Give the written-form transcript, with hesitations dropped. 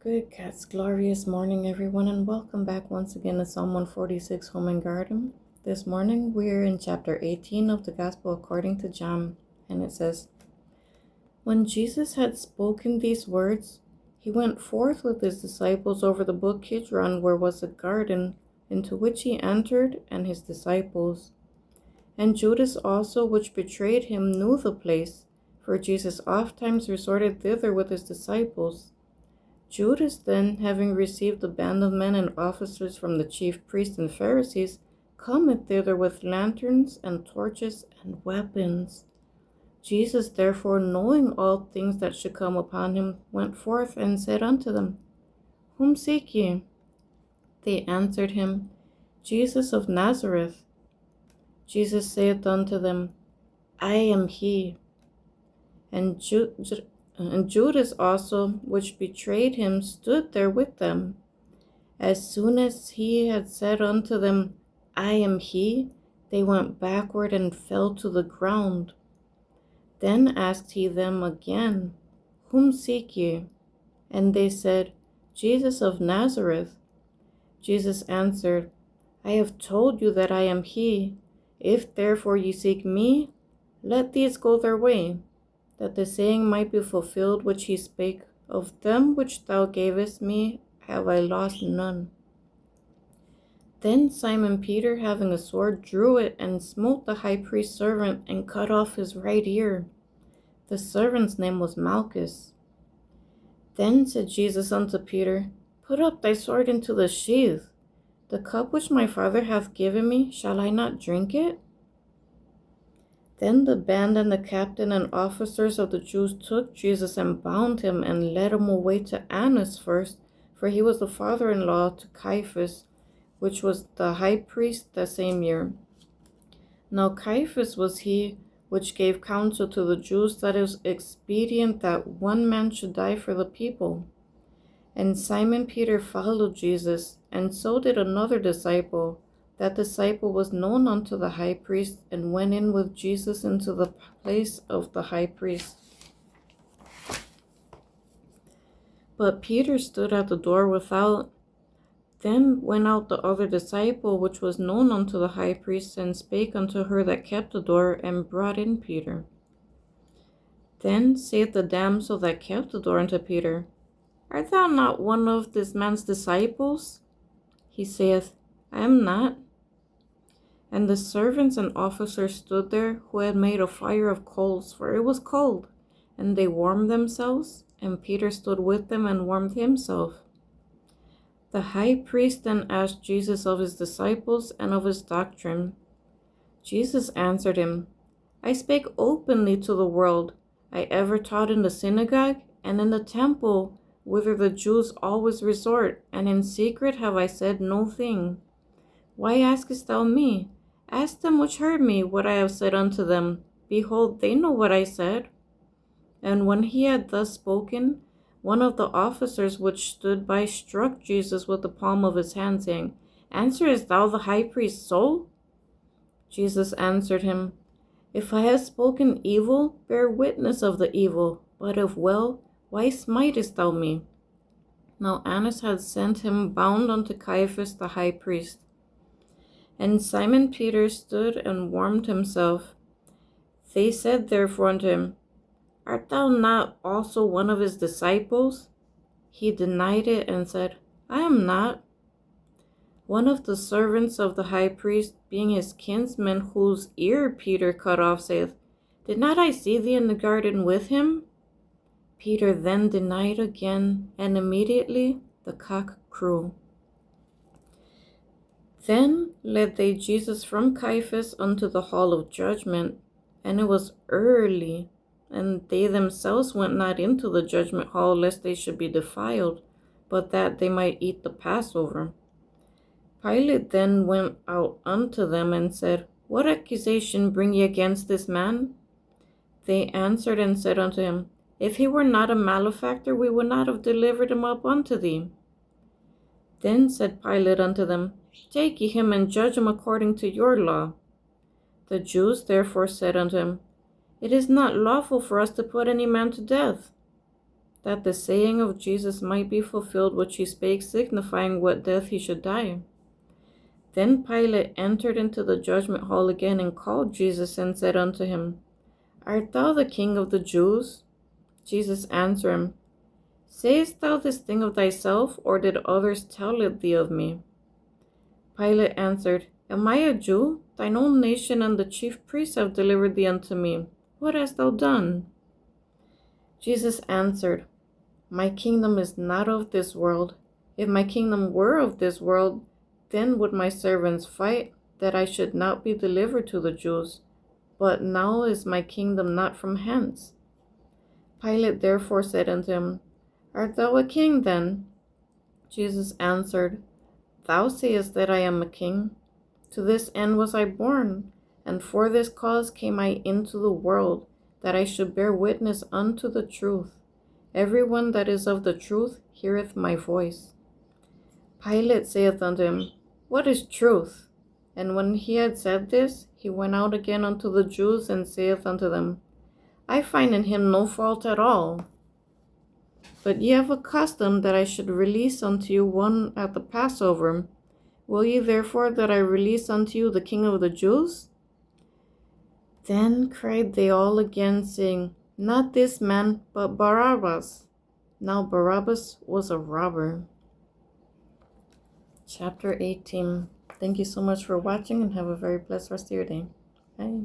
Good God's glorious morning, everyone, and welcome back once again to Psalm 146 Home and Garden. This morning we are in chapter 18 of the Gospel according to John, and it says, When Jesus had spoken these words, he went forth with his disciples over the brook Kidron, where was a garden, into which he entered, and his disciples. And Judas also, which betrayed him, knew the place, for Jesus ofttimes resorted thither with his disciples. Judas then, having received a band of men and officers from the chief priests and Pharisees, cometh thither with lanterns and torches and weapons. Jesus therefore, knowing all things that should come upon him, went forth and said unto them, Whom seek ye? They answered him, Jesus of Nazareth. Jesus saith unto them, I am he. And Judas also, which betrayed him, stood there with them. As soon as he had said unto them, I am he, they went backward and fell to the ground. Then asked he them again, Whom seek ye? And they said, Jesus of Nazareth. Jesus answered, I have told you that I am he. If therefore ye seek me, let these go their way, that the saying might be fulfilled which he spake, Of them which thou gavest me have I lost none. Then Simon Peter, having a sword, drew it, and smote the high priest's servant, and cut off his right ear. The servant's name was Malchus. Then said Jesus unto Peter, Put up thy sword into the sheath. The cup which my Father hath given me, shall I not drink it? Then the band and the captain and officers of the Jews took Jesus and bound him and led him away to Annas first, for he was the father-in-law to Caiaphas, which was the high priest the same year. Now Caiaphas was he which gave counsel to the Jews that it was expedient that one man should die for the people. And Simon Peter followed Jesus, and so did another disciple. That disciple was known unto the high priest, and went in with Jesus into the place of the high priest. But Peter stood at the door without. Then went out the other disciple, which was known unto the high priest, and spake unto her that kept the door, and brought in Peter. Then saith the damsel that kept the door unto Peter, Art thou not one of this man's disciples? He saith, I am not. And the servants and officers stood there, who had made a fire of coals, for it was cold, and they warmed themselves, and Peter stood with them and warmed himself. The high priest then asked Jesus of his disciples and of his doctrine. Jesus answered him, I spake openly to the world. I ever taught in the synagogue, and in the temple, whither the Jews always resort, and in secret have I said no thing. Why askest thou me? Ask them which heard me what I have said unto them. Behold, they know what I said. And when he had thus spoken, one of the officers which stood by struck Jesus with the palm of his hand, saying, Answerest thou the high priest so? Jesus answered him, If I have spoken evil, bear witness of the evil, but if well, why smitest thou me? Now Annas had sent him bound unto Caiaphas the high priest. And Simon Peter stood and warmed himself. They said therefore unto him, Art thou not also one of his disciples? He denied it and said, I am not. One of the servants of the high priest, being his kinsman, whose ear Peter cut off, saith, Did not I see thee in the garden with him? Peter then denied again, and immediately the cock crew. Then led they Jesus from Caiaphas unto the hall of judgment, and it was early, and they themselves went not into the judgment hall, lest they should be defiled, but that they might eat the Passover. Pilate then went out unto them, and said, What accusation bring ye against this man? They answered and said unto him, If he were not a malefactor, we would not have delivered him up unto thee. Then said Pilate unto them, Take ye him and judge him according to your law. The Jews therefore said unto him, It is not lawful for us to put any man to death. that the saying of Jesus might be fulfilled which he spake, signifying what death he should die. Then Pilate entered into the judgment hall again, and called Jesus, and said unto him, Art thou the King of the Jews? Jesus answered him, Sayest thou this thing of thyself, or did others tell it thee of me? Pilate answered, Am I a Jew? Thine own nation and the chief priests have delivered thee unto me. What hast thou done? Jesus answered, My kingdom is not of this world. If my kingdom were of this world, then would my servants fight, that I should not be delivered to the Jews. But now is my kingdom not from hence. Pilate therefore said unto him, Art thou a king then? Jesus answered, Thou sayest that I am a king. To this end was I born, and for this cause came I into the world, that I should bear witness unto the truth. Every one that is of the truth heareth my voice. Pilate saith unto him, What is truth? And when he had said this, he went out again unto the Jews, and saith unto them, I find in him no fault at all. But ye have a custom that I should release unto you one at the Passover. Will ye therefore that I release unto you the King of the Jews? Then cried they all again, saying, Not this man, but Barabbas. Now Barabbas was a robber. Chapter 18. Thank you so much for watching, and have a very blessed rest of your day. Bye.